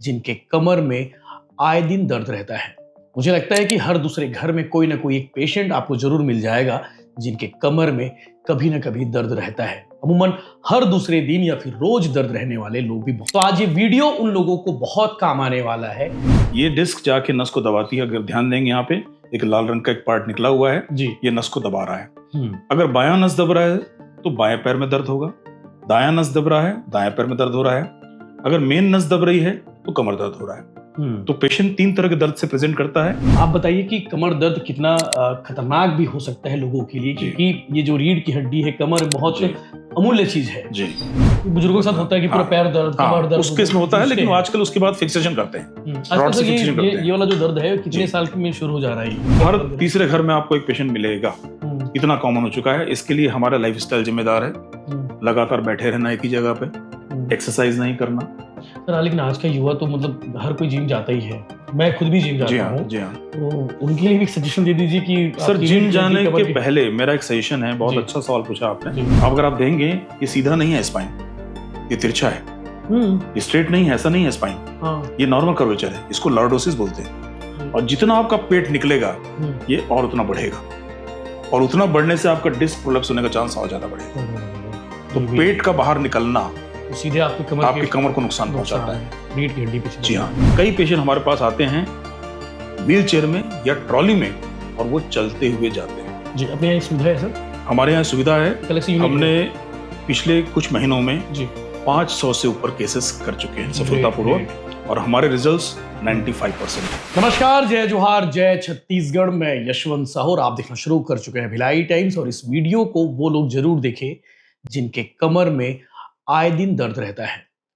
जिनके कमर में आए दिन दर्द रहता है। मुझे लगता है कि हर दूसरे घर में कोई ना कोई एक पेशेंट आपको जरूर मिल जाएगा जिनके कमर में कभी ना कभी दर्द रहता है। अमूमन हर दूसरे दिन या फिर रोज दर्द रहने वाले लोग भी तो आज ये वीडियो उन लोगों को बहुत काम आने वाला है। ये डिस्क जाके नस को दबाती है। अगर ध्यान देंगे यहाँ पे एक लाल रंग का एक पार्ट निकला हुआ है जी। ये नस को दबा रहा है। अगर बायां नस दब रहा है तो बाएं पैर में दर्द होगा, दायां नस दब रहा है दाएं पैर में दर्द हो रहा है, अगर मेन नस दब रही है तो कमर दर्द हो रहा है। तो पेशेंट 3 तरह के दर्द से प्रेजेंट करता है। आप बताइए कि कमर दर्द कितना खतरनाक भी हो सकता है लोगों के लिए, क्योंकि ये जो रीढ़ की हड्डी है, कमर बहुत अमूल्य चीज है जी। बुजुर्गों के साथ होता है कि पूरा पैर दर्द, कमर दर्द उस केस में होता है, लेकिन आजकल उसके बाद फिक्सेशन करते हैं। आजकल ये वाला जो दर्द है कितने साल में शुरू हो जा रहा है? हर तीसरे घर में आपको एक पेशेंट मिलेगा, इतना कॉमन हो चुका है। इसके लिए हमारा लाइफस्टाइल जिम्मेदार है। लगातार बैठे रहना एक ही जगह पे, एक्सरसाइज नहीं करना। सर लेकिन आज का युवा तो मतलब हर कोई जिम जाता ही है, मैं खुद भी जिम जाता हूँ। जी हाँ। तो उनके लिए भी सजेशन दे दीजिए कि सर जिम जाने के पहले मेरा एक सजेशन है। बहुत अच्छा सवाल पूछा आपने। अब अगर आप देंगे ये सीधा नहीं है स्पाइन, ये तिरछा है, ये स्ट्रेट नहीं है, ऐसा नहीं है स्पाइन, ये नॉर्मल कर्वेचर है, इसको लॉर्डोसिस बोलते हैं। और जितना आपका पेट निकलेगा ये और उतना बढ़ेगा, और उतना बढ़ने से आपका डिस्क प्रोलैप्स होने का चांस और ज्यादा बढ़ेगा। तो पेट का बाहर निकलना सीधे आपकी कमर को नुकसान पहुंचाता है, रीढ़ की हड्डी पे। जी हाँ। कई पेशेंट हमारे पास आते हैं व्हील चेयर में या ट्रॉली में और वो चलते हुए जाते हैं। जी, अपने यहाँ सुविधा है सर? हमारे यहाँ सुविधा है। हमने पिछले कुछ महीनों में 500 से ऊपर केसेस कर चुके हैं सफलतापूर्वक, और हमारे रिजल्ट्स 95%। नमस्कार, जय जोहार, जय छत्तीसगढ़। मैं यशवंत साहू और आप देखना शुरू कर चुके हैं भिलाई टाइम्स। और इस वीडियो को वो लोग जरूर देखें जिनके कमर में आए दिन दर्द रहता है।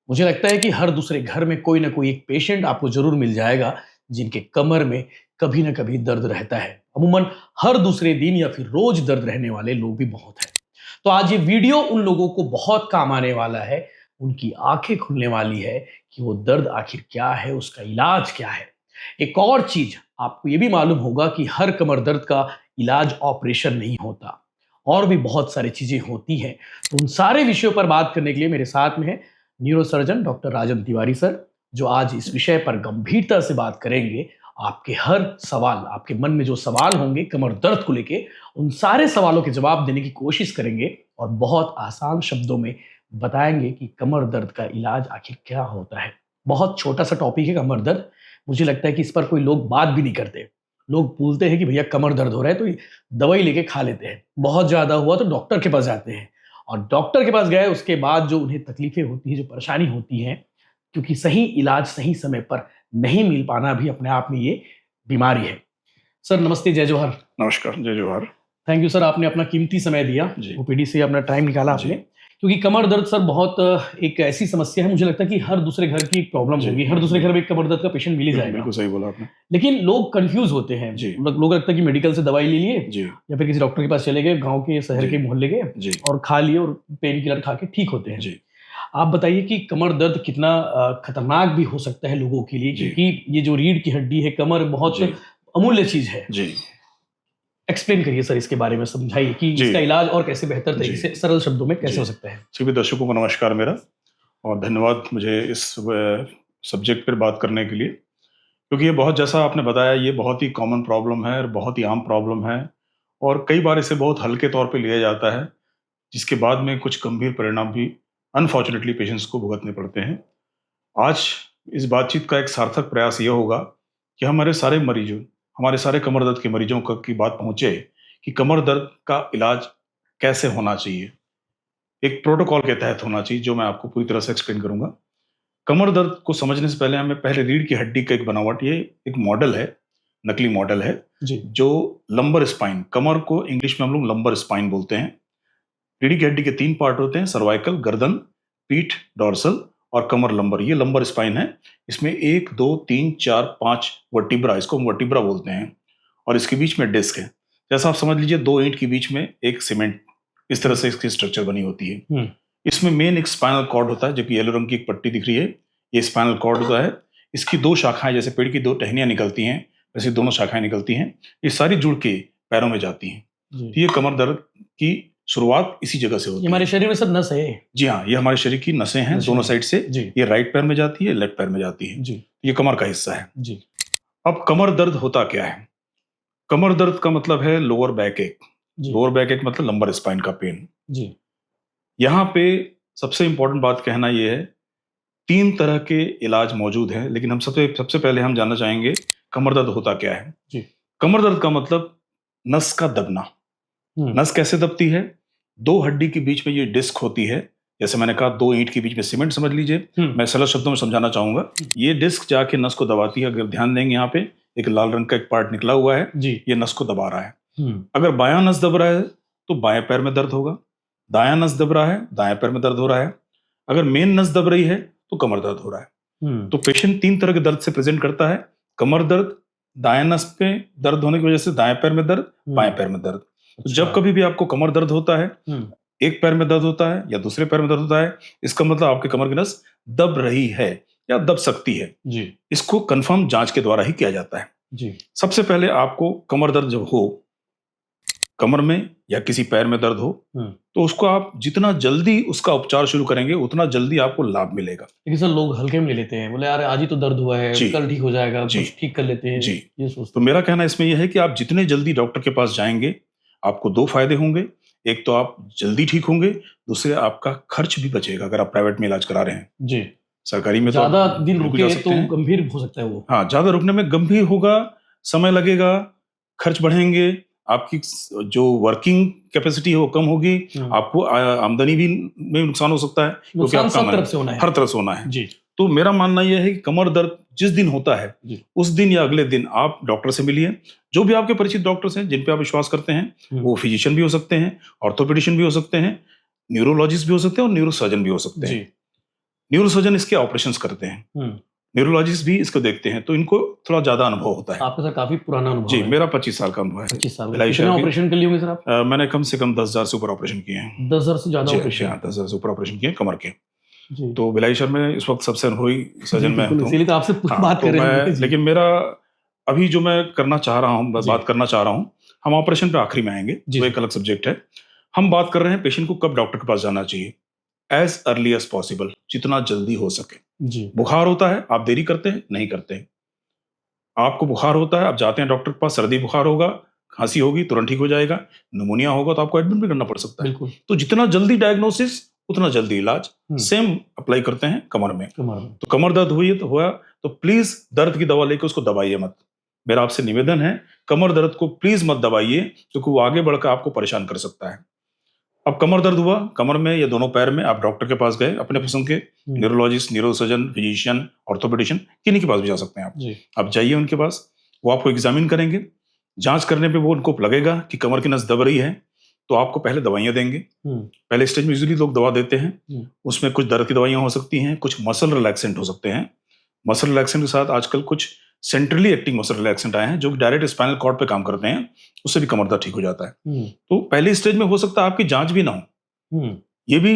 मुझे लगता है कि हर दूसरे घर में कोई ना कोई एक पेशेंट आपको जरूर मिल जाएगा जिनके कमर में कभी ना कभी दर्द रहता है। अमूमन हर दूसरे दिन या फिर रोज दर्द रहने वाले लोग भी बहुत हैं। तो आज ये वीडियो उन लोगों को बहुत काम आने वाला है। उनकी आंखें खुलने वाली है कि वो दर्द आखिर क्या है, उसका इलाज क्या है। एक और चीज आपको ये भी मालूम होगा कि हर कमर दर्द का इलाज ऑपरेशन नहीं होता, और भी बहुत सारी चीजें होती हैं। तो उन सारे विषयों पर बात करने के लिए मेरे साथ में है न्यूरोसर्जन डॉक्टर राजन तिवारी सर, जो आज इस विषय पर गंभीरता से बात करेंगे। आपके हर सवाल, आपके मन में जो सवाल होंगे कमर दर्द को लेके, उन सारे सवालों के जवाब देने की कोशिश करेंगे और बहुत आसान शब्दों में बताएंगे कि कमर दर्द का इलाज आखिर क्या होता है। बहुत छोटा सा टॉपिक है कमर दर्द। मुझे लगता है कि इस पर कोई लोग बात भी नहीं करते। लोग बोलते हैं कि भैया कमर दर्द हो रहा है तो दवाई लेके खा लेते हैं, बहुत ज्यादा हुआ तो डॉक्टर के पास जाते हैं, और डॉक्टर के पास गए उसके बाद जो उन्हें तकलीफें होती है, जो परेशानी होती है, क्योंकि सही इलाज सही समय पर नहीं मिल पाना भी अपने आप में ये बीमारी है। सर नमस्ते, जय जोहार। नमस्कार, जय जोहार। थैंक यू सर, आपने अपना कीमती समय दिया, ओपीडी से अपना टाइम निकाला आपने। क्योंकि कमर दर्द सर बहुत एक ऐसी समस्या है, मुझे लगता है कि हर दूसरे घर की एक प्रॉब्लम होगी, हर दूसरे घर में एक कमर दर्द का पेशेंट मिल ही जाएगा। बिल्कुल सही बोला आपने। लेकिन लोग कंफ्यूज होते हैं। लोग लगता है कि मेडिकल से दवाई ले लिए या फिर किसी डॉक्टर के पास चले गए, गांव के शहर के मोहल्ले गए और खा लिए और पेन किलर खा के ठीक होते हैं। आप बताइए कि कमर दर्द कितना खतरनाक भी हो सकता है लोगों के लिए, क्योंकि ये जो रीढ़ की हड्डी है, कमर बहुत अमूल्य चीज है। एक्सप्लेन करिए सर इसके बारे में, समझाइए कि इसका इलाज और कैसे बेहतर तरीके से सरल शब्दों में कैसे हो सकता है। सभी दर्शकों को नमस्कार मेरा, और धन्यवाद मुझे इस सब्जेक्ट पर बात करने के लिए, क्योंकि ये बहुत, जैसा आपने बताया, ये बहुत ही कॉमन प्रॉब्लम है और बहुत ही आम प्रॉब्लम है, और कई बार इसे बहुत हल्के तौर पे लिया जाता है, जिसके बाद में कुछ गंभीर परिणाम भी अनफॉर्चुनेटली पेशेंट्स को भुगतने पड़ते हैं। आज इस बातचीत का एक सार्थक प्रयास ये होगा कि हमारे सारे मरीजों, हमारे सारे कमर दर्द के मरीजों की बात पहुंचे कि कमर दर्द का इलाज कैसे होना चाहिए, एक प्रोटोकॉल के तहत होना चाहिए, जो मैं आपको पूरी तरह से एक्सप्लेन करूंगा। कमर दर्द को समझने से पहले हमें पहले रीढ़ की हड्डी का एक बनावट, ये एक मॉडल है, नकली मॉडल है जो लंबर स्पाइन, कमर को इंग्लिश में हम लोग लंबर स्पाइन बोलते हैं। रीढ़ की हड्डी के 3 पार्ट होते हैं, सर्वाइकल, गर्दन, पीठ, डॉर्सल और कमर लंबर। ये लंबर स्पाइन है। इसमें 1, 2, 3, 4, 5 वर्टिब्रा, इसको हम वर्टिब्रा बोलते हैं, और इसके बीच में डिस्क है। जैसा आप समझ लीजिए 2 ईंट के बीच में एक सीमेंट, इस तरह से इसकी स्ट्रक्चर बनी होती है। इसमें मेन एक स्पाइनल कॉर्ड होता है, जो कि येलो रंग की एक पट्टी दिख रही है, ये स्पाइनल कॉर्ड होता है। इसकी 2 शाखाएं, जैसे पेड़ की 2 टहनियां निकलती हैं, वैसे दोनों शाखाएं निकलती हैं, ये सारी जुड़ के पैरों में जाती हैं। तो ये कमर दर्द की शुरुआत इसी जगह से ये होती है। हमारे शरीर में सब नस है। जी हाँ, ये हमारे शरीर की नसें हैं, नसें दोनों हैं। साइड से। जी ये राइट पैर में जाती है, लेफ्ट पैर में जाती है। जी ये कमर का हिस्सा है। जी अब कमर दर्द होता क्या है? कमर दर्द का मतलब है लोअर बैक एक। जी लोअर बैक एक मतलब लंबर स्पाइन का पेन। जी यहाँ पे सबसे इंपॉर्टेंट बात कहना ये है, 3 तरह के इलाज मौजूद हैं, लेकिन हम सबसे सबसे पहले हम जानना चाहेंगे कमर दर्द होता क्या है। जी। कमर दर्द का मतलब नस का दबना। नस कैसे दबती है? 2 हड्डी के बीच में ये डिस्क होती है। जैसे मैंने कहा 2 ईंट के बीच में सीमेंट समझ लीजिए। मैं सरल शब्दों में समझाना चाहूंगा। ये डिस्क जाके नस को दबाती है। अगर ध्यान देंगे, यहाँ पे एक लाल रंग का एक पार्ट निकला हुआ है, जी ये नस को दबा रहा है। अगर बायां नस दब रहा है तो बाएं पैर में दर्द होगा। दायां नस दब रहा है, दाएं पैर में दर्द हो रहा है। अगर मेन नस दब रही है तो कमर दर्द हो रहा है। तो पेशेंट 3 तरह के दर्द से प्रेजेंट करता है। कमर दर्द, दाएं नस पे दर्द होने की वजह से दाएं पैर में दर्द, बाएं पैर में दर्द। तो जब कभी भी आपको कमर दर्द होता है, एक पैर में दर्द होता है या दूसरे पैर में दर्द होता है, इसका मतलब आपके कमर की नस दब रही है या दब सकती है। जी इसको कंफर्म जांच के द्वारा ही किया जाता है। जी सबसे पहले आपको कमर दर्द जब हो, कमर में या किसी पैर में दर्द हो, तो उसको आप जितना जल्दी उसका उपचार शुरू करेंगे उतना जल्दी आपको लाभ मिलेगा। लेकिन सर लोग हल्के में ले लेते हैं, बोले यार आज ही तो दर्द हुआ है, जी। कल ठीक हो जाएगा, जी। कुछ ठीक कर लेते हैं। जी। ये सोचते तो मेरा कहना इसमें यह है कि आप जितने जल्दी डॉक्टर के पास जाएंगे, आपको 2 फायदे होंगे। एक तो आप जल्दी ठीक होंगे, दूसरे आपका खर्च भी बचेगा अगर आप प्राइवेट में इलाज करा रहे हैं। जी। सरकारी में तो ज्यादा आप दिन बिल्कुल जा रुके सकते तो हैं। गंभीर हो सकता है वो। हाँ, ज्यादा रुकने में गंभीर होगा, समय लगेगा, खर्च बढ़ेंगे, आपकी जो वर्किंग कैपेसिटी है वो कम होगी, आपको आमदनी भी में नुकसान हो सकता है, क्योंकि नुकसान आपका सब तरफ से होना है। हर तरफ से होना है। जी तो मेरा मानना यह है कि कमर दर्द जिस दिन होता है, जी उस दिन या अगले दिन आप डॉक्टर से मिलिए। जो भी आपके परिचित डॉक्टर्स हैं जिन पे आप विश्वास करते हैं, वो फिजिशियन भी हो सकते हैं, ऑर्थोपेडिशियन भी हो सकते हैं, न्यूरोलॉजिस्ट भी हो सकते हैं और न्यूरोसर्जन भी हो सकते हैं। जी न्यूरोसर्जन इसके ऑपरेशंस करते हैं, न्यूरोलॉजिस्ट भी इसको देखते हैं, तो इनको थोड़ा ज्यादा अनुभव होता है। आपका सर काफी पुराना अनुभव जी, है। मेरा 25 साल का अनुभव है। 25 साल भिलाई कितने शहर के। ऑपरेशन कर लिए होंगे सर आप? मैंने कम से कम 10,000 से ऊपर ऑपरेशन किए हैं। 10,000 से ज्यादा जी, ऑपरेशन? हाँ, 10,000 से ऊपर ऑपरेशन किए हैं कमर के। जी तो भिलाई शहर में इस वक्त सबसे अनुभवी सर्जन मैं हूँ। इसीलिए तो आपसे हाँ, बात तो कर रहे हैं। मैं, जी। लेकिन मेरा अभी जो मैं करना चाह रहा हूँ, जी। बात करना चाह रहा हूँ, हम ऑपरेशन पे आखिरी में आएंगे, जी। तो एक अलग सब्जेक्ट है। हम बात कर रहे हैं पेशेंट को कब डॉक्टर के पास जाना चाहिए। एज अर्ली एज पॉसिबल, जितना जल्दी हो सके। जी बुखार होता है, आप देरी करते हैं? नहीं करते हैं। आपको बुखार होता है, आप जाते हैं डॉक्टर के पास, सर्दी बुखार होगा, खांसी होगी, तुरंत ठीक हो जाएगा। निमोनिया होगा तो आपको एडमिट भी करना पड़ सकता है। बिल्कुल। तो जितना जल्दी डायग्नोसिस उतना जल्दी इलाज। सेम अप्लाई करते हैं कमर में। तो कमर दर्द हुई तो हुआ तो प्लीज दर्द की दवा लेकर उसको दबाइए मत। मेरा आपसे निवेदन है, कमर दर्द को प्लीज मत दबाइए, क्योंकि वो आगे बढ़कर आपको परेशान कर सकता है। अब कमर दर्द हुआ, कमर में या दोनों पैर में, आप डॉक्टर के पास गए, अपने पसंद के न्यूरोलॉजिस्ट, न्यूरोसर्जन, फिजिशियन, ऑर्थोपेडिशियन, किन्हीं के पास भी जा सकते हैं आप। जी। आप जाइए उनके पास, वो आपको एग्जामिन करेंगे। जांच करने पे वो उनको लगेगा कि कमर की नस दब रही है, तो आपको पहले दवाइयां देंगे। पहले स्टेज में यूजुअली लोग दवा देते हैं, उसमें कुछ दर्द की दवाइयां हो सकती हैं, कुछ मसल रिलैक्सेंट हो सकते हैं। मसल रिलैक्सेंट के साथ आजकल कुछ सेंट्रली एक्टिंग मसल रिलैक्सेंट आए हैं, जो डायरेक्ट स्पाइनल कॉर्ड पे काम करते हैं, उससे भी कमर दर्द ठीक हो जाता है। तो पहले स्टेज में हो सकता है आपकी जांच भी ना हो। ये भी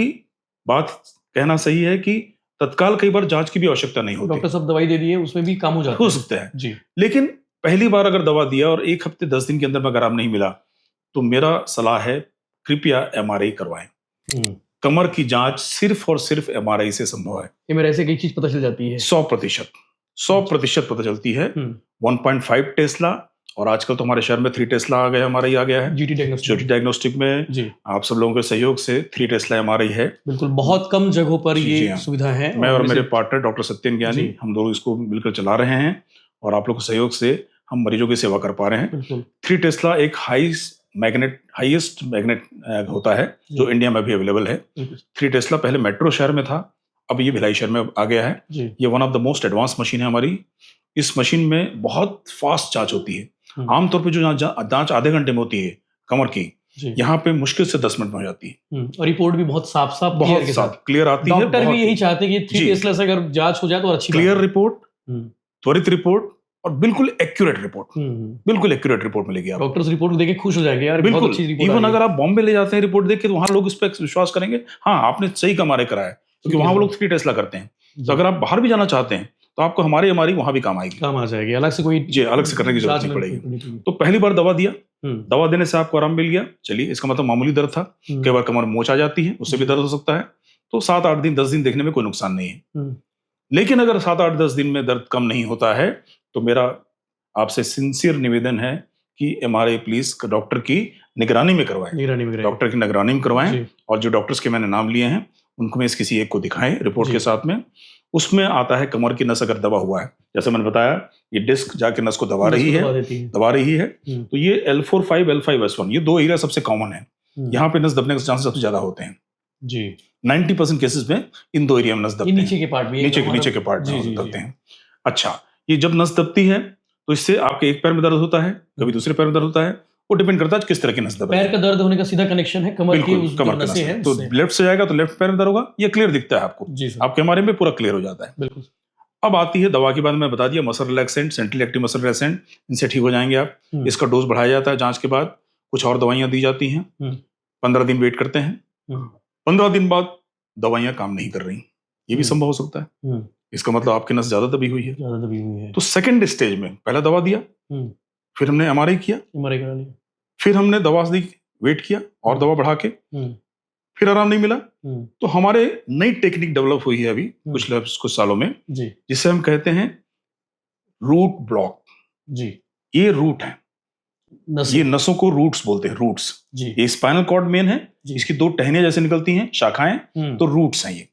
बात कहना सही है कि तत्काल कई बार जांच की भी आवश्यकता नहीं होती। डॉक्टर साहब दवाई दे दिए, उसमें भी काम हो सकता है। जी। लेकिन पहली बार अगर दवा दिया और 1 हफ्ते 10 दिन के अंदर में अगर आराम नहीं मिला, तो मेरा सलाह है कृपया MRI करवाएं। कमर की जांच सिर्फ और सिर्फ MRI से संभव है। ये मेरे ऐसे कई चीज पता चल जाती है। 100% पता चलती है। 1.5 टेस्ला, और आजकल तो हमारे शहर में 3 टेस्ला आ गया, MRI आ गया है। जीटी डायग्नोस्टिक में जी। आप सब लोगों के सहयोग से 3 टेस्ला MRI है। बिल्कुल, बहुत कम जगहों पर ये हाँ। सुविधा है। मैं और मेरे पार्टनर डॉक्टर सत्यन ज्ञानी, हम दोनों इसको मिलकर चला रहे हैं, और आप लोगों के सहयोग से हम मरीजों की सेवा कर पा रहे हैं। 3 टेस्ला एक हाईएस्ट मैग्नेट होता है, जो इंडिया में भी अवेलेबल है। 3 टेस्ला पहले मेट्रो शहर में था, अब ये भिलाई शहर में आ गया है। ये one of the most advance machine है हमारी। इस मशीन में बहुत फास्ट जांच होती है। आमतौर पे जो जांच आधे घंटे में होती है कमर की, यहाँ पे मुश्किल से 10 मिनट में हो जाती है। और रिपोर्ट भी बहुत साफ क्लियर आती है। डॉक्टर भी यही चाहते हैं कि 3 टेस्ला से अगर जांच हो जाए तो अच्छी क्लियर रिपोर्ट, त्वरित रिपोर्ट और बिल्कुल एक्यूरेट रिपोर्ट। बिल्कुल एक्यूरेट रिपोर्ट मिलेगी। आप डॉक्टर्स रिपोर्ट देख के खुश हो जाएंगे यार, बिल्कुल। बहुत अच्छी रिपोर्ट। इवन अगर आप बॉम्बे ले जाते हैं रिपोर्ट देख के, तो वहां लोग इस पर विश्वास करेंगे, हाँ आपने सही MRI कराया, क्योंकि वहां वो लोग 3 टेस्ला करते हैं। तो अगर आप बाहर भी जाना चाहते हैं तो आपको हमारी MRI वहां भी काम आएगी, काम आ जाएगी, अलग से कोई अलग से करने की जरूरत नहीं पड़ेगी। तो पहली बार दवा दिया, दवा देने से आपको आराम मिल गया, चलिए इसका मतलब मामूली दर्द था। कई बार कमर में मोच आ जाती है, उससे भी दर्द हो सकता है, तो 7-8 दिन 10 दिन देखने में कोई नुकसान नहीं है। लेकिन अगर 7-8 10 दिन में दर्द कम नहीं होता है तो मेरा आपसे सिंसियर निवेदन है कि MRI प्लीज डॉक्टर की निगरानी में करवाएं, डॉक्टर की निगरानी में करवाएं। और जो डॉक्टर्स के मैंने नाम लिए हैं उनको में किसी एक को दिखाएं रिपोर्ट के साथ में। उसमें आता है कमर की नस अगर दबा हुआ है, जैसे मैंने बताया ये डिस्क जाके नस को दबा रही है, तो ये L4, 5, L5, S1 ये 2 एरिया सबसे कॉमन है। यहाँ पे नस दबने के चांसेस सबसे ज्यादा होते हैं जी। 90% केसेस में इन 2 एरिया में नस दबते हैं, नीचे के पार्ट में दबते हैं। अच्छा, ये जब नस दबती है तो इससे आपके एक पैर में दर्द होता है, कभी दूसरे पैर में दर्द होता है, वो डिपेंड करता है किस तरह की नस दब रही है। पैर का दर्द होने का सीधा कनेक्शन है कमर की नसें हैं, तो लेफ्ट से जाएगा तो लेफ्ट पैर में दर्द होगा, ये क्लियर दिखता है आपको, आपके हमारे में पूरा क्लियर हो जाता है। बिल्कुल। अब आती है दवा की बात, मैं बता दिया muscle relaxant, central active muscle relaxant, इनसे ठीक हो जाएंगे आप। इसका डोज बढ़ाया जाता है जांच के बाद, कुछ और दवाइयां दी जाती हैं, 15 दिन वेट करते हैं, 15 दिन बाद दवाइयां काम नहीं कर रही, ये भी संभव हो सकता है। इसका मतलब आपकी नस ज्यादा दबी हुई है। तो सेकंड स्टेज में पहला दवा दिया, फिर हमने MRI किया, फिर हमने दवा दी, वेट किया और दवा बढ़ा के, फिर आराम नहीं मिला, तो हमारे नई टेक्निक डेवलप हुई है अभी कुछ सालों में, जिसे हम कहते हैं रूट ब्लॉक जी। ये रूट है, ये नसों को रूट्स बोलते हैं, रूट्स। ये स्पाइनल कॉर्ड मेन है, इसकी 2 टहनियां जैसे निकलती हैं, शाखाएं, तो रूट्स हैं ये।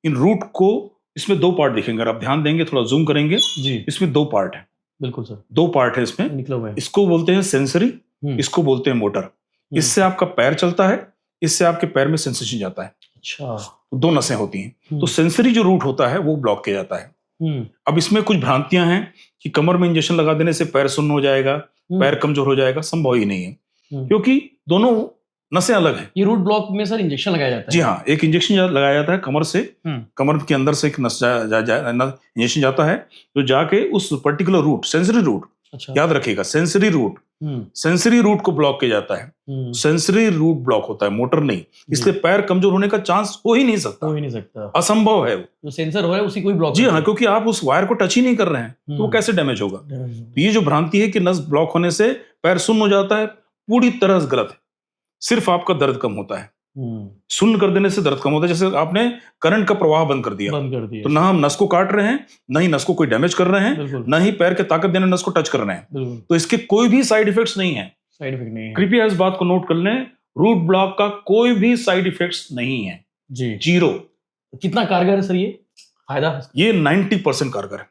इन रूट को, इसमें 2 पार्ट दिखेंगे, अगर आप ध्यान देंगे थोड़ा जूम करेंगे जी। इसमें 2 पार्ट है। बिल्कुल सर, 2 पार्ट है इसमें निकला हुआ है। इसको बोलते हैं सेंसरी, इसको बोलते हैं मोटर। इससे आपका पैर चलता है, इससे आपके पैर में सेंसेशन जाता है। अच्छा, 2 नसें होती हैं, तो सेंसरी जो रूट होता है वो ब्लॉक किया जाता है। अब इसमें कुछ भ्रांतियां हैं कि कमर में इंजेक्शन लगा देने से पैर सुन्न हो जाएगा, पैर कमजोर हो जाएगा, संभव ही नहीं है, क्योंकि दोनों नसें अलग हैं। ये रूट ब्लॉक में सर इंजेक्शन लगाया जाता है? जी हाँ, एक इंजेक्शन लगाया जाता है कमर से, कमर के अंदर से एक नस इंजेक्शन जाता है जो जाके उस पर्टिकुलर रूट, सेंसरी रूट, अच्छा। याद रखिएगा, सेंसरी रूट को ब्लॉक किया जाता है। सेंसरी रूट ब्लॉक होता है, मोटर नहीं, इसलिए पैर कमजोर होने का चांस हो ही नहीं सकता, असंभव है। जो सेंसर हो रहा है उसी को ब्लॉक, जी हाँ, क्योंकि आप उस वायर को टच ही नहीं कर रहे हैं, तो वो कैसे डैमेज होगा। तो ये जो भ्रांति है कि नस ब्लॉक होने से पैर सुन्न हो जाता है, पूरी तरह से गलत है। सिर्फ आपका दर्द कम होता है, सुन्न कर देने से दर्द कम होता है। जैसे आपने करंट का प्रवाह बंद कर दिया, तो ना हम नस को काट रहे हैं, ना ही नस को कोई डैमेज कर रहे हैं, ना ही पैर के ताकत देने नस को टच कर रहे हैं, तो इसके कोई भी साइड इफेक्ट्स नहीं है। कृपया इस बात को नोट कर लें, रूट ब्लॉक का कोई भी साइड इफेक्ट्स नहीं है जी, 0। कितना कारगर है सर ये फायदा? ये 90% कारगर है,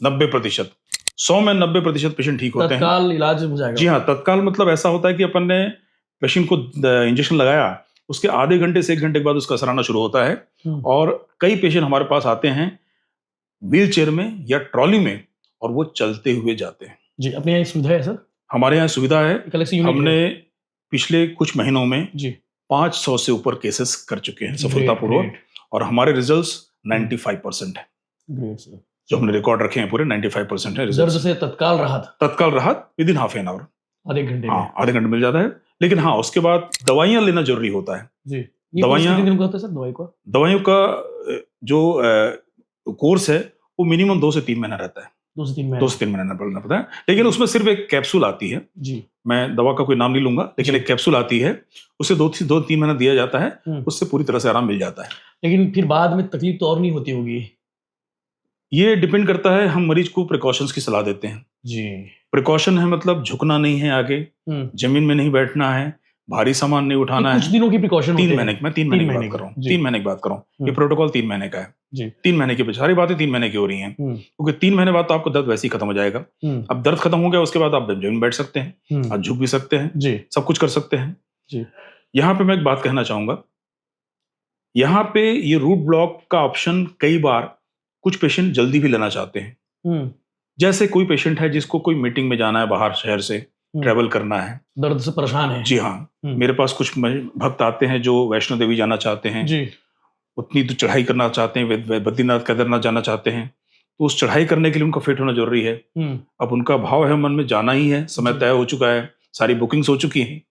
90%। 100 में 90% पेशेंट ठीक होते हैं, तत्काल इलाज हो जाएगा। जी हाँ, तत्काल मतलब ऐसा होता है कि अपन ने पेशेंट को इंजेक्शन लगाया, उसके आधे घंटे से 1 घंटे के बाद उसका असर आना शुरू होता है। और कई पेशेंट हमारे पास आते हैं व्हील चेयर में या ट्रॉली में, और वो चलते हुए जाते हैं। जी, अपने यहाँ सुविधा है सर? हमारे यहाँ सुविधा है। हमने पिछले कुछ महीनों में 500 से ऊपर केसेस कर चुके हैं सफलतापूर्वक, और हमारे रिजल्ट्स 95% है। ग्रेट सर, जो हमने रिकॉर्ड रखे हैं पूरे 95% है। दर्द से तत्काल राहत विदिन हाफ एन आवर, आधे घंटे, हाँ आधे घंटे मिल जाता है। लेकिन हाँ, उसके बाद दवाइयां लेना जरूरी होता है जी। दवाइयों का जो कोर्स है वो मिनिमम 2 से 3 महीना रहता है, 2 से 3 महीना पड़ना पड़ता है। लेकिन उसमें सिर्फ एक कैप्सूल आती है जी, मैं दवा का कोई नाम नहीं लूंगा, लेकिन एक कैप्सूल आती है, उससे 2-3 महीना दिया जाता है, उससे पूरी तरह से आराम मिल जाता है। लेकिन फिर बाद में तकलीफ तो और नहीं होती होगी? ये डिपेंड करता है, हम मरीज को प्रिकॉशंस की सलाह देते हैं जी। प्रिकॉशन है मतलब झुकना नहीं है, आगे जमीन में नहीं बैठना है, भारी सामान नहीं उठाना है। कुछ दिनों की प्रिकॉशन 3 महीने, मैं 3 महीने की बात कर रहा हूँ, 3 महीने की बात कर रहा हूँ। ये प्रोटोकॉल 3 महीने का है जी। 3 महीने की सारी बातें 3 महीने की हो रही हैं, क्योंकि 3 महीने बाद तो आपको दर्द वैसे ही खत्म हो जाएगा। अब दर्द खत्म हो गया, उसके बाद आप जमीन बैठ सकते हैं, आप झुक भी सकते हैं जी, सब कुछ कर सकते हैं जी। यहाँ पे मैं एक बात कहना चाहूंगा, यहाँ पे ये रूट ब्लॉक का ऑप्शन कई बार कुछ पेशेंट जल्दी भी लेना चाहते हैं। जैसे कोई पेशेंट है जिसको कोई मीटिंग में जाना है, बाहर शहर से ट्रेवल करना है, दर्द से परेशान है, जी हाँ। मेरे पास कुछ भक्त आते हैं जो वैष्णो देवी जाना चाहते हैं जी, उतनी तो चढ़ाई करना चाहते हैं, बद्रीनाथ केदारनाथ जाना चाहते हैं, तो उस चढ़ाई करने के लिए उनका फिट होना जरूरी है। अब उनका भाव है मन में जाना ही है, समय तय हो चुका है, सारी बुकिंग्स हो चुकी हैं,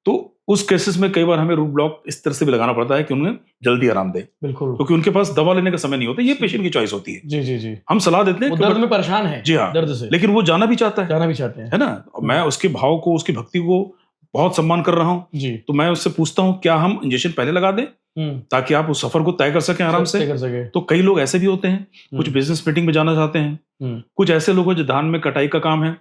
तो उस केसेस में कई बार हमें रूट ब्लॉक इस तरह से भी लगाना पड़ता है कि उन्हें जल्दी आराम दे, बिल्कुल। क्योंकि उनके पास दवा लेने का समय नहीं होता। ये पेशेंट की चॉइस होती है। जी जी जी। हम सलाह देते हैं वो कि दर्द में परेशान है, जी हाँ, दर्द से लेकिन वो जाना भी चाहता जाना भी चाहते हैं, है ना। मैं उसके भाव को, उसकी भक्ति को बहुत सम्मान कर रहा हूँ, जी। तो मैं उससे पूछता हूँ क्या हम इंजेक्शन पहले लगा दें ताकि आप उस सफर को तय कर सकें आराम से। कर सके। तो कई लोग ऐसे भी होते हैं, कुछ बिजनेस मीटिंग में जाना चाहते हैं, कुछ ऐसे लोग हैं जो धान में कटाई का काम है,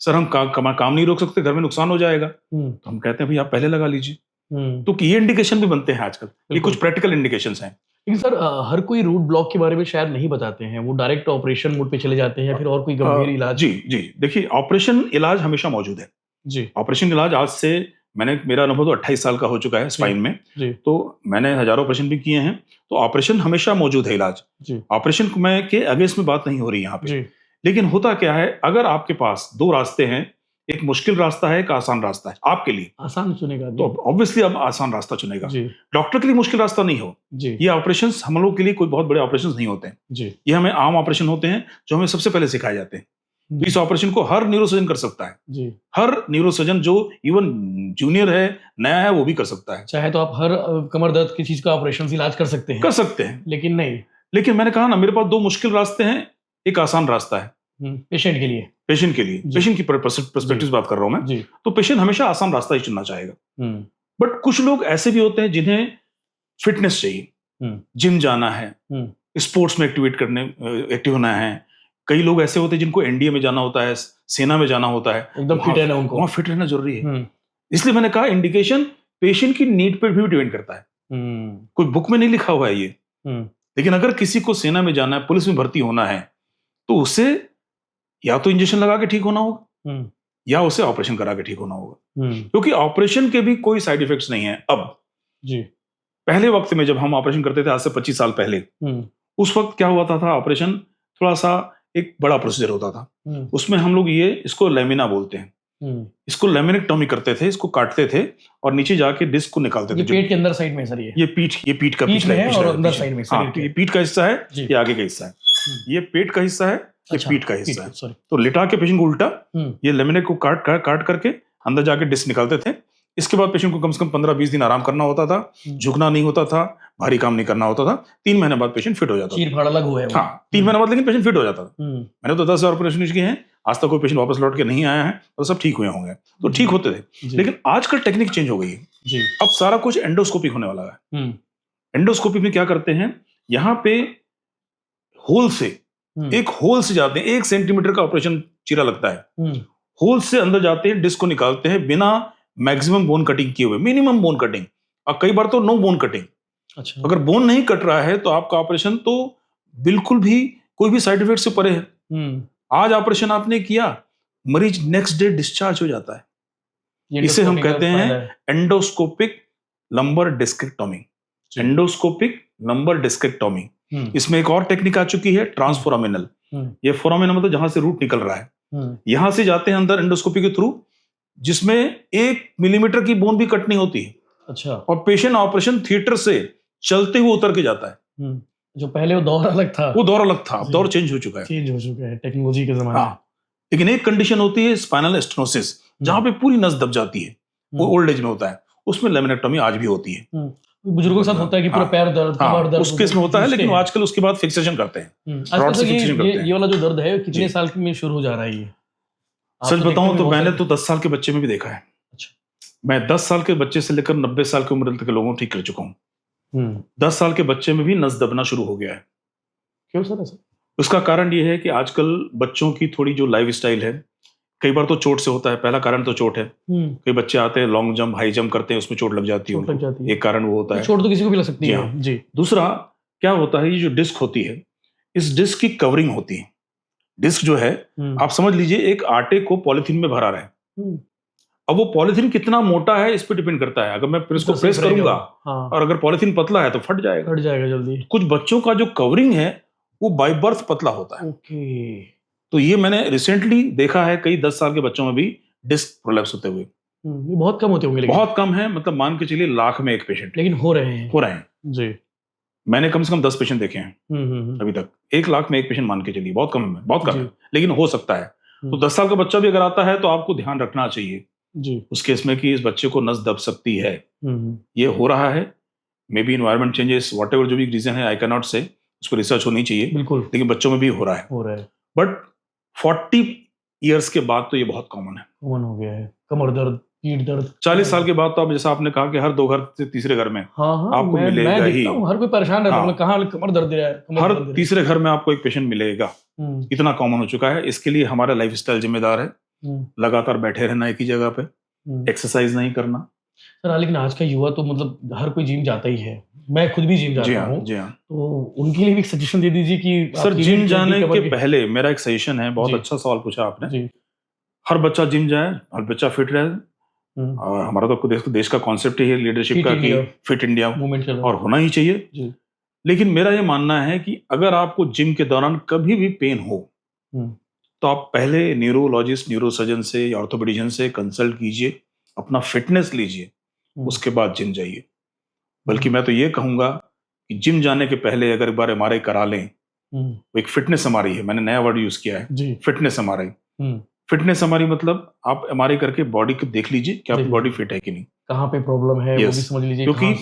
सर हम काम नहीं रोक सकते, घर में नुकसान हो जाएगा, तो हम कहते हैं भाई आप पहले लगा लीजिए। तो ये इंडिकेशन भी बनते हैं आजकल, ये कुछ प्रैक्टिकल इंडिकेशंस हैं। लेकिन सर हर कोई रूट ब्लॉक के बारे में शायद नहीं बताते हैं, वो डायरेक्ट ऑपरेशन मोड पे चले जाते हैं या फिर और कोई गंभीर इलाज। जी जी, देखिए ऑपरेशन इलाज हमेशा मौजूद है जी। ऑपरेशन इलाज आज से मेरा अनुभव तो 28 साल का हो चुका है स्पाइन में जी। तो मैंने हजारों ऑपरेशन भी किए हैं, तो ऑपरेशन हमेशा मौजूद है इलाज जी। ऑपरेशन में के अगेंस्ट में बात नहीं हो रही यहाँ पे, लेकिन होता क्या है, अगर आपके पास दो रास्ते हैं, एक मुश्किल रास्ता है, एक आसान रास्ता है, आपके लिए आसान चुनेगा तो ऑब्वियसली अब आसान रास्ता चुनेगा। डॉक्टर के लिए मुश्किल रास्ता नहीं हो जी। ये ऑपरेशन हम लोग के लिए कोई बहुत बड़े ऑपरेशन नहीं होते हैं जी। ये हमें आम ऑपरेशन होते हैं जो हमें सबसे पहले सिखाए जाते हैं। तो इस ऑपरेशन को हर न्यूरोसर्जन कर सकता है जी। हर न्यूरोसर्जन जो इवन जूनियर है, नया है, वो भी कर सकता है। चाहे तो आप हर कमर दर्द की चीज का ऑपरेशन इलाज कर सकते हैं, लेकिन नहीं। लेकिन मैंने कहा ना, मेरे पास दो मुश्किल रास्ते हैं, एक आसान रास्ता है पेशेंट के लिए। पेशेंट की पर्सपेक्टिव बात कर रहा हूं मैं जी। तो पेशेंट हमेशा आसान रास्ता ही चुनना चाहेगा। बट कुछ लोग ऐसे भी होते हैं जिन्हें फिटनेस चाहिए, जिम जाना है, स्पोर्ट्स में एक्टिव होना है। कई लोग ऐसे होते हैं जिनको एनडीए में जाना होता है, सेना में जाना होता है, एकदम फिट रहना, उनको वहां फिट रहना जरूरी है। इसलिए मैंने कहा इंडिकेशन पेशेंट की नीड पर भी डिपेंड करता है। कोई बुक में नहीं लिखा हुआ है ये, लेकिन अगर किसी को सेना में जाना है, पुलिस में भर्ती होना है, तो उसे या तो इंजेक्शन लगा के ठीक होना होगा या उसे ऑपरेशन करा के ठीक होना होगा, क्योंकि ऑपरेशन के भी कोई साइड इफेक्ट्स नहीं है अब जी। पहले वक्त में जब हम ऑपरेशन करते थे, आज से 25 साल पहले, उस वक्त क्या हुआ था ऑपरेशन थोड़ा सा एक बड़ा प्रोसीजर होता था। उसमें हम लोग इसको लैमिना बोलते हैं, इसको लैमिनेक्टोमी करते थे, इसको काटते थे और नीचे जाके डिस्क को निकालते थे। पेट के अंदर साइड में सर ये पीठ का पिछला है और अंदर साइड में ये पीठ का हिस्सा है, ये आगे का हिस्सा है, ये पेट का हिस्सा है, ये पीठ का हिस्सा है। तो लिटा के पेशेंट को उल्टा ये लेमिनेट को काट करके अंदर जाके डिस्क निकालते थे। इसके बाद पेशेंट को कम से कम 15-20 दिन आराम करना होता था, झुकना नहीं होता था, भारी काम नहीं करना होता था। 3 महीने बाद पेशेंट फिट हो जाता था। चीर फाड़ अलग हुआ है। हाँ, 3 महीने बाद लेकिन पेशेंट फिट हो जाता था। मैंने तो 10 ऑपरेशन किए हैं, आज तक कोई पेशेंट वापस लौट के नहीं आया है, तो सब ठीक हुए होंगे, तो ठीक होते थे। लेकिन आजकल टेक्निक चेंज हो गई है, अब सारा कुछ एंडोस्कोपिक होने वाला है। एंडोस्कोपी में क्या करते हैं, यहाँ पे होल से जाते हैं, 1 सेंटीमीटर का ऑपरेशन चीरा लगता है, होल से अंदर जाते हैं, डिस्क को निकालते हैं बिना मैक्सिमम बोन कटिंग किए हुए, मिनिमम बोन कटिंग, और कई बार तो नो बोन कटिंग। अच्छा। अगर बोन नहीं कट रहा है तो आपका ऑपरेशन तो बिल्कुल भी कोई भी साइड इफेक्ट से परे है। आज ऑपरेशन आपने किया, मरीज नेक्स्ट डे डिस्चार्ज हो जाता है। इसे हम कहते हैं endoscopic lumbar discectomy. Endoscopic lumbar discectomy. इसमें एक और टेक्निक आ चुकी है, ट्रांसफोरामिनल। ये फोरामिनल मतलब जहां से रूट निकल रहा है, यहां से जाते हैं अंदर एंडोस्कोपी के थ्रू, जिसमें 1 मिलीमीटर की बोन भी कट नहीं होती है। अच्छा। और पेशेंट ऑपरेशन थिएटर से चलते हुए उतर के जाता है। जो पहले वो दौर अलग था, अब दौर चेंज हो चुका है टेक्नोलॉजी के जमाने में। लेकिन एक कंडीशन होती है स्पाइनल स्टेनोसिस, जहां पे पूरी नस दब जाती है, वो ओल्ड एज में होता है, उसमें लेमिनेक्टोमी आज भी होती है। बुजुर्गों के साथ होता है कि पूरा पैर दर्द, कमर दर्द, उस केस में होता है, लेकिन आजकल उसके बाद फिक्सेशन करते हैं। ये वाला जो दर्द है कितने साल में शुरू हो जा रहा है ये? सच बताऊं तो मैंने तो 10 साल के बच्चे में भी देखा है। अच्छा। मैं 10 साल के बच्चे से लेकर 90 साल की उम्र तक के लोगों को ठीक कर चुका हूँ। 10 साल के बच्चे में भी नस दबना शुरू हो गया है। क्यों सर ऐसा? उसका कारण ये है कि आजकल बच्चों की थोड़ी जो लाइफ स्टाइल है, कई बार तो चोट से होता है, पहला कारण तो चोट है। कई बच्चे आते हैं लॉन्ग जंप, हाई जंप करते हैं, उसमें चोट लग जाती है, एक कारण वो होता है। चोट तो किसी को भी लग सकती है जी। दूसरा क्या होता है, ये जो डिस्क होती है, इस डिस्क की कवरिंग होती है। डिस्क जो है, आप समझ लीजिए एक आटे को पॉलिथीन में भरा रहा है। अब वो पॉलिथीन कितना मोटा है इस पे डिपेंड करता है। अगर मैं इसको प्रेस करूंगा और अगर पॉलिथीन पतला है तो फट जाएगा जल्दी। कुछ बच्चों का जो कवरिंग है वो बाय बर्थ पतला होता है। तो ये मैंने रिसेंटली देखा है, कई 10 साल के बच्चों में भी डिस्क प्रोलैप्स होते हुए। ये बहुत कम होते होंगे, बहुत कम है, मतलब मान के चलिए लाख में 1 पेशेंट, लेकिन हो रहे हैं जी। मैंने कम से कम 10 पेशेंट देखे हैं अभी तक। 1 लाख में 1 पेशेंट मान के चलिए, बहुत कम है, लेकिन हो सकता है। तो 10 साल का बच्चा भी अगर आता है तो आपको ध्यान रखना चाहिए जी। उस केस में कि इस बच्चे को नस दब सकती है, ये हो रहा है। May be environment changes, what ever जो भी रीजन है, आई कैन नॉट से, उस पर रिसर्च होनी चाहिए, बिल्कुल लेकिन बच्चों में भी हो रहा है। बट 40 ईयर्स के बाद तो ये बहुत कॉमन है। कॉमन हो गया है, कमर दर्द, पीठ दर्द। 40 साल के बाद तो आप, जैसा आपने कहा कि हर 2 घर से तीसरे घर में आपको मैं मिलेगा ही। देखता हूँ, हर कोई परेशान रहता है, हाँ। मतलब कहाँ कमर दर्द दे रहा है, कमर हर दर्द दे रहा है। तीसरे घर में आपको एक पेशेंट मिलेगा, इतना कॉमन हो चुका है। इसके लिए हमारा लाइफस्टाइल जिम्मेदार है, लगातार बैठे रहना एक ही जगह पे, एक्सरसाइज नहीं करना। सर लेकिन आज का युवा तो मतलब हर कोई जिम जाता ही है, मैं खुद भी जिम जी जाता हाँ, हूँ, जी हाँ। तो उनके लिए भी सजेशन दे दीजिए कि सर आपकी जिम भी जाने कमर के पहले मेरा एक सजेशन है, बहुत जी। अच्छा सवाल पूछा आपने। जी। हर बच्चा जिम जाए, हर बच्चा फिट रहे। और हमारा तो देश का कॉन्सेप्ट ही है लीडरशिप का कि फिट इंडिया मूवमेंट चल रहा है। और होना ही चाहिए। जी। लेकिन मेरा ये मानना है कि अगर आपको जिम के दौरान कभी भी पेन हो, तो आप पहले न्यूरोलॉजिस्ट, न्यूरोसर्जन से या ऑर्थोपेडिशियन से कंसल्ट कीजिए, अपना फिटनेस लीजिए, उसके बाद जिम जाइए। बल्कि मैं तो ये कहूंगा कि जिम जाने के पहले अगर एक बार एमआरआई करा लें, वो एक फिटनेस एमआरआई है, मैंने नया वर्ड यूज किया है, फिटनेस एमआरआई। फिटनेस एमआरआई मतलब आप एमआरआई करके बॉडी को देख लीजिए कि आपकी बॉडी फिट है कि नहीं, कहाँ पे प्रॉब्लम है वो भी समझ लीजिए। क्योंकि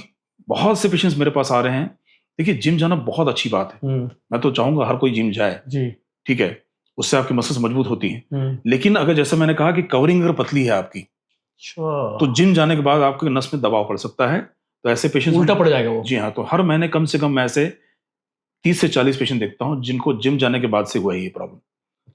बहुत से पेशेंट्स मेरे पास आ रहे हैं। देखिए जिम जाना बहुत अच्छी बात है, मैं तो चाहूंगा हर कोई जिम जाए, ठीक है, उससे आपकी मसल्स मजबूत होती हैं। लेकिन अगर जैसे मैंने कहा कि कवरिंग अगर पतली है आपकी, तो जिम जाने के बाद आपके नस में दबाव पड़ सकता है, तो ऐसे पेशेंट्स उल्टा पड़ जाएगा वो। जी हाँ, तो हर महीने कम से कम मैं ऐसे 30 से 40 पेशेंट देखता हूँ जिनको जिम जाने के बाद से हुआ है ये प्रॉब्लम।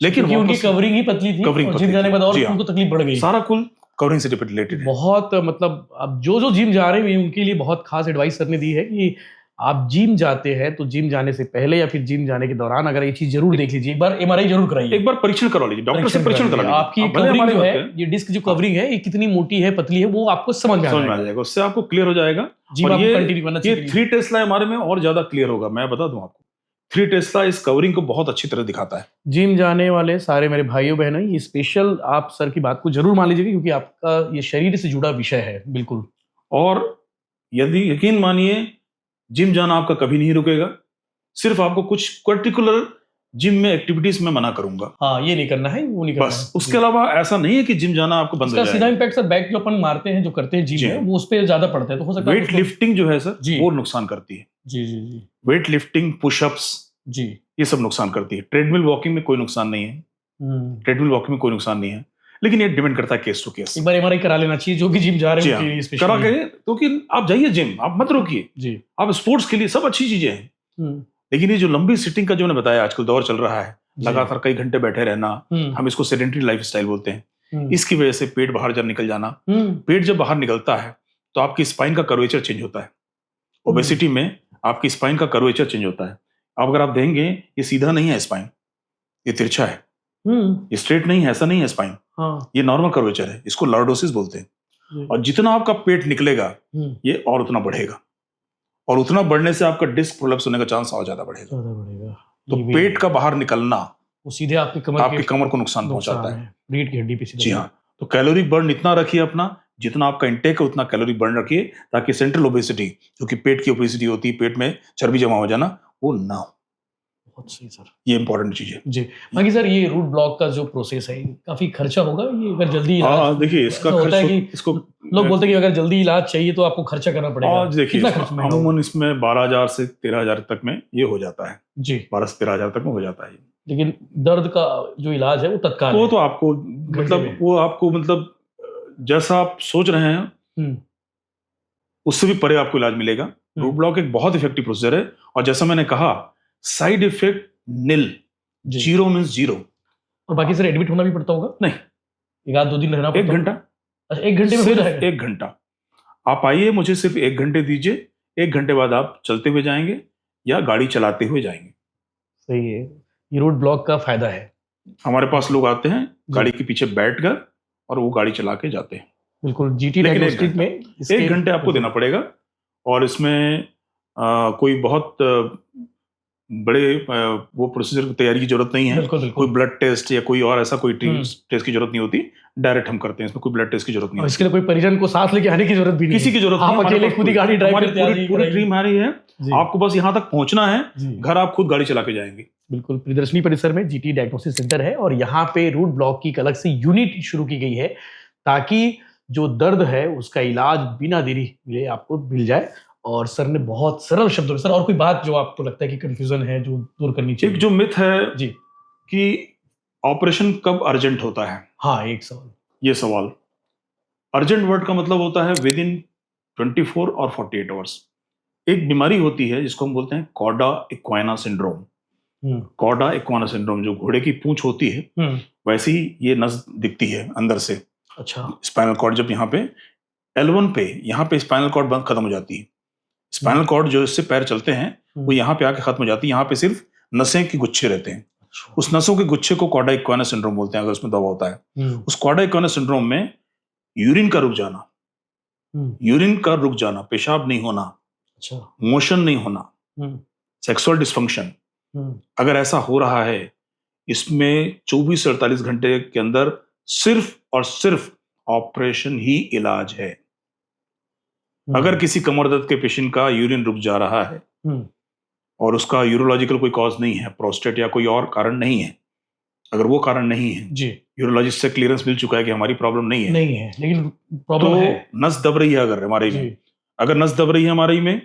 लेकिन उनकी कवरिंग ही पतली थी, कवरिंग जिम जाने के बाद और उनको तकलीफ बढ़ गई। सारा कुल कवरिंग से रिलेटेड है। बहुत मतलब अब जो जिम जा रहे हैं उनके लिए बहुत खास एडवाइस सर ने दी है कि आप जिम जाते हैं तो जिम जाने से पहले या फिर जिम जाने के दौरान अगर ये चीज जरूर देख लीजिए, एक बार एमआरआई जरूर कराइए, एक बार परीक्षण करवा लीजिए, डॉक्टर से परीक्षण करा लीजिए। आपकी कवरिंग जो है, ये डिस्क जो कवरिंग है, ये कितनी मोटी है, पतली है, वो आपको समझ में आ जाएगा, उससे आपको क्लियर हो जाएगा। और ये 3 टेस्ला हमारे में और ज्यादा क्लियर होगा। मैं बता दूं आपको, 3 टेस्ला इस कवरिंग को बहुत अच्छी तरह दिखाता है। जिम जाने वाले सारे मेरे भाइयों बहनों, ये स्पेशल आप सर की बात को जरूर मान लीजिएगा, क्योंकि आपका ये शरीर से जुड़ा विषय है। बिल्कुल। और यदि यकीन मानिए, जिम जाना आपका कभी नहीं रुकेगा, सिर्फ आपको कुछ पर्टिकुलर जिम में एक्टिविटीज में मना करूंगा। हाँ, ये नहीं करना है, वो नहीं करना बस। उसके अलावा ऐसा नहीं है कि जिम जाना आपको बंद हो जाएगा। सीधा इम्पैक्ट सर बैक जो अपन मारते हैं, जो करते हैं जिम में, वो उस पे ज्यादा पड़ता है, तो हो सकता है वेट लिफ्टिंग जो है सर, वो नुकसान करती है। जी जी जी। वेट लिफ्टिंग, पुशअप्स, जी, ये सब नुकसान करती है। ट्रेडमिल वॉकिंग में कोई नुकसान नहीं है, ट्रेडमिल वॉकिंग में कोई नुकसान नहीं है, लेकिन ये डिपेंड करता है केस टू केस। एक बार एमआरआई करा लेना चाहिए, जो भी जिम जा रहे हैं करा के, क्योंकि आप जाइए जिम, आप मत रोकिए जी, आप स्पोर्ट्स के लिए सब अच्छी चीजें हैं। लेकिन ये जो लंबी सिटिंग का जो मैंने बताया, आजकल दौर चल रहा है, लगातार कई घंटे बैठे रहना, हम इसको सेडेंटरी लाइफस्टाइल बोलते हैं। इसकी वजह से पेट बाहर जब निकल जाना, पेट जब बाहर निकलता है तो आपकी स्पाइन का कर्वेचर चेंज होता है। ओबेसिटी में आपकी स्पाइन का कर्वेचर चेंज होता है। अब अगर आप देखेंगे, ये सीधा नहीं है स्पाइन, ये तिरछा है, ये स्ट्रेट नहीं है, ऐसा नहीं है स्पाइन। ये नॉर्मल कर्वेचर है, इसको लॉर्डोसिस बोलते हैं। और जितना आपका पेट निकलेगा, ये और उतना बढ़ेगा, और उतना बढ़ने से आपका डिस्क प्रोलैप्स होने का चांस और ज्यादा बढ़ेगा। तो पेट का बाहर निकलना वो सीधे आपकी कमर को नुकसान पहुंचाता है, रीढ़ की हड्डी पे। जी हाँ, तो कैलोरी बर्न इतना रखिए अपना, जितना आपका इंटेक है उतना कैलोरी बर्न रखिए, ताकि सेंट्रल ओबेसिटी, जो कि पेट की ओबेसिटी होती है, पेट में चर्बी जमा हो जाना, वो ना हो। बहुत सही सर, ये इंपॉर्टेंट चीज है जी। बाकी सर, ये रूट ब्लॉक का जो प्रोसेस है, काफी खर्चा होगा ये अगर जल्दी? हाँ, देखिए इसका खर्चा है कि इसको लोग बोलते हैं कि अगर जल्दी इलाज चाहिए तो आपको खर्चा करना पड़ेगा। देखिए अमूमन इसमें 12,000 से 13,000 तक में ये हो जाता है जी, 12 से 13,000 तक में हो जाता है। लेकिन दर्द का जो इलाज है वो तत्काल, वो तो आपको मतलब जैसा आप सोच रहे हैं उससे भी परे आपको इलाज मिलेगा। रूट ब्लॉक एक बहुत इफेक्टिव प्रोसीजर है, और जैसा मैंने कहा, साइड इफेक्ट निल, जीरो मींस जीरो। और बाकी सर एडमिट होना भी पड़ता होगा? नहीं, 1-2 दिन रहना पड़ता? 1 घंटा। अच्छा, 1 घंटे में हो जाएगा? 1 घंटा आप आइए, मुझे सिर्फ 1 घंटे दीजिए, 1 घंटे बाद आप चलते हुए जाएंगे या गाड़ी चलाते हुए जाएंगे। सही है, ये रूट ब्लॉक का फायदा है। हमारे पास लोग आते हैं, गाड़ी के पीछे बैठ कर और वो गाड़ी चला के जाते हैं। बिल्कुल, जीटी डायग्नोस्टिक में 1 घंटे आपको देना पड़ेगा। और इसमें कोई बहुत बड़े वो प्रोसीजर की तैयारी की जरूरत नहीं है। बिल्कुल। कोई ब्लड टेस्ट या कोई और ऐसा कोई टेस्ट की जरूरत नहीं होती, डायरेक्ट हम करते हैं, इसमें कोई ब्लड टेस्ट की जरूरत नहीं। इसके लिए कोई परिजन को साथ लेके आने की जरूरत भी नहीं, किसी की जरूरत नहीं। आप अकेले खुद ही गाड़ी ड्राइव करते हैं। पूरी टीम हमारी है, आपको बस यहाँ तक पहुंचना है, घर आप खुद गाड़ी चला के जाएंगे। बिल्कुल, प्रियदर्शनी परिसर में जीटी डायग्नोस्टिक सेंटर है, और यहाँ पे रूट ब्लॉक की एक अलग से यूनिट शुरू की गई है, ताकि जो दर्द है उसका इलाज बिना देरी मिले आपको मिल जाए। और सर ने बहुत सरल शब्दों में, सर और कोई बात जो आपको लगता है कि कंफ्यूजन है जो दूर करनी एक चाहिए? जो मिथ है जी। कि ऑपरेशन कब अर्जेंट होता है, हाँ, एक सवाल। ये सवाल। अर्जेंट वर्ड का मतलब होता है विद इन 24 और 48 आवर्स। एक बीमारी होती है जिसको हम बोलते हैं कॉर्डा इक्वाना सिंड्रोम। हम्म। कॉर्डा इक्वाना सिंड्रोम, जो घोड़े की पूंछ होती है हम्म। वैसी ही ये नस दिखती है अंदर से। अच्छा। स्पाइनल कॉर्ड जब यहाँ पे L1 पे, यहाँ पे स्पाइनल कॉर्ड बंद खत्म हो जाती है। स्पाइनल कॉर्ड जो इससे पैर चलते हैं वो यहाँ पे आके खत्म हो जाती है। यहाँ पे सिर्फ नसें के गुच्छे रहते हैं। अच्छा। उस नसों के गुच्छे को कॉर्डा इक्वाना सिंड्रोम बोलते हैं अगर उसमें दवा होता है। उस कॉर्डा इक्वाना सिंड्रोम में यूरिन का रुक जाना, यूरिन का रुक जाना, पेशाब नहीं होना, अच्छा। मोशन नहीं होना, सेक्सुअल डिस्फंक्शन, अगर ऐसा हो रहा है, इसमें 24 से 48 घंटे के अंदर सिर्फ और सिर्फ ऑपरेशन ही इलाज है। अगर किसी कमर दर्द के पेशेंट का यूरिन रुक जा रहा है और उसका यूरोलॉजिकल कोई कॉज नहीं है, प्रोस्टेट या कोई और कारण नहीं है, अगर वो कारण नहीं है जी, यूरोलॉजिस्ट से क्लियरेंस मिल चुका है कि हमारी प्रॉब्लम नहीं है, लेकिन प्रॉब्लम तो है। नस दब रही है अगर हमारी में, जी। अगर नस दब रही है हमारी में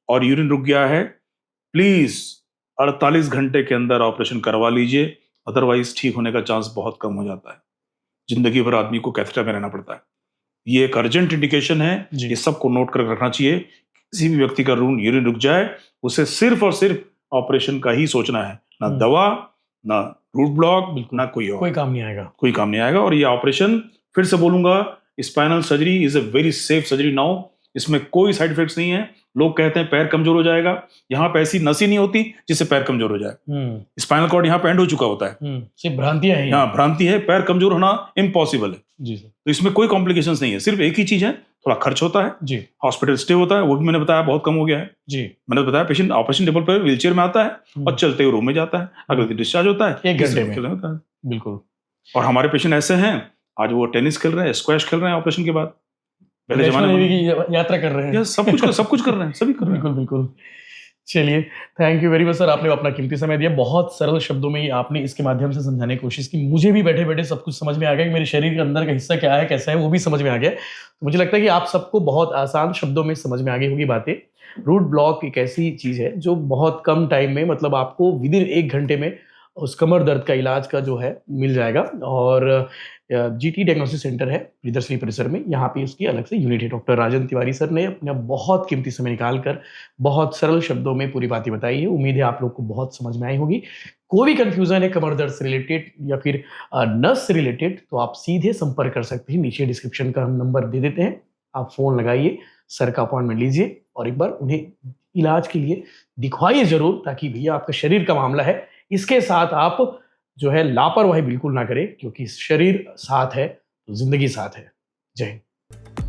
और यूरिन रुक गया है, प्लीज 48 घंटे के अंदर ऑपरेशन करवा लीजिए, अदरवाइज ठीक होने का चांस बहुत कम हो जाता है। जिंदगी भर आदमी को कैथेटर में रहना पड़ता है। ये एक अर्जेंट इंडिकेशन है, ये सबको नोट कर रखना चाहिए। किसी भी व्यक्ति का यूरिन रुक जाए, उसे सिर्फ और सिर्फ ऑपरेशन का ही सोचना है, ना दवा, ना रूट ब्लॉक, ना कोई और, कोई काम नहीं आएगा, कोई काम नहीं आएगा। और ये ऑपरेशन, फिर से बोलूंगा, spinal surgery is a very safe surgery now. इसमें कोई साइड इफेक्ट्स नहीं है। लोग कहते हैं पैर कमजोर हो जाएगा, यहाँ पे ऐसी नस ही नहीं होती जिससे पैर कमजोर हो जाए। स्पाइनल कॉर्ड यहाँ पे एंड हो चुका होता है। सिर्फ भ्रांतियां हैं, यहाँ भ्रांति है, पैर कमजोर होना इम्पॉसिबल है। जी सर। तो इसमें कोई कॉम्प्लिकेशंस नहीं है, सिर्फ एक ही चीज है, थोड़ा खर्च होता है जी, हॉस्पिटल स्टे होता है, वो भी मैंने बताया बहुत कम हो गया है जी। मैंने बताया पेशेंट ऑपरेशन टेबल पर व्हीलचेयर में आता है और चलते हुए रूम में जाता है, अगले दिन डिस्चार्ज होता है 1 घंटे में। होता है। बिल्कुल। और हमारे पेशेंट ऐसे हैं, आज वो टेनिस खेल रहे हैं, स्क्वैश खेल रहे हैं ऑपरेशन के बाद, पहले जमाने वैष्णो में देवी की यात्रा कर रहे हैं। सब कुछ कर रहे हैं, सभी कर रहे हैं। बिल्कुल बिल्कुल। चलिए, thank you very much sir, आपने अपना कीमती समय दिया। बहुत सरल शब्दों में ही आपने इसके माध्यम से समझाने की कोशिश की। मुझे भी बैठे बैठे सब कुछ समझ में आ गया कि मेरे शरीर के अंदर का हिस्सा क्या है, कैसा है, वो भी समझ में आ गया। तो मुझे लगता है कि आप सबको बहुत आसान शब्दों में समझ में आ गई होगी बातें। रूट ब्लॉक एक ऐसी चीज़ है जो बहुत कम टाइम में, मतलब आपको विद इन 1 घंटे में उस कमर दर्द का इलाज का जो है मिल जाएगा। और जीटी डायग्नोस्टिक सेंटर है प्रियदर्शनी परिसर में, यहाँ पे उसकी अलग से यूनिट है। डॉक्टर राजन तिवारी सर ने अपना बहुत कीमती समय निकाल कर बहुत सरल शब्दों में पूरी बातें बताई है। उम्मीद है आप लोग को बहुत समझ में आई होगी। कोई भी कंफ्यूजन है कमर दर्द से रिलेटेड या फिर नस से रिलेटेड, तो आप सीधे संपर्क कर सकते हैं। नीचे डिस्क्रिप्शन का हम नंबर दे देते हैं, आप फोन लगाइए, सर का अपॉइंटमेंट लीजिए और एक बार उन्हें इलाज के लिए दिखवाइए जरूर, ताकि भैया आपका शरीर का मामला है, इसके साथ आप जो है लापरवाही बिल्कुल ना करें, क्योंकि शरीर साथ है तो जिंदगी साथ है। जय हिंद।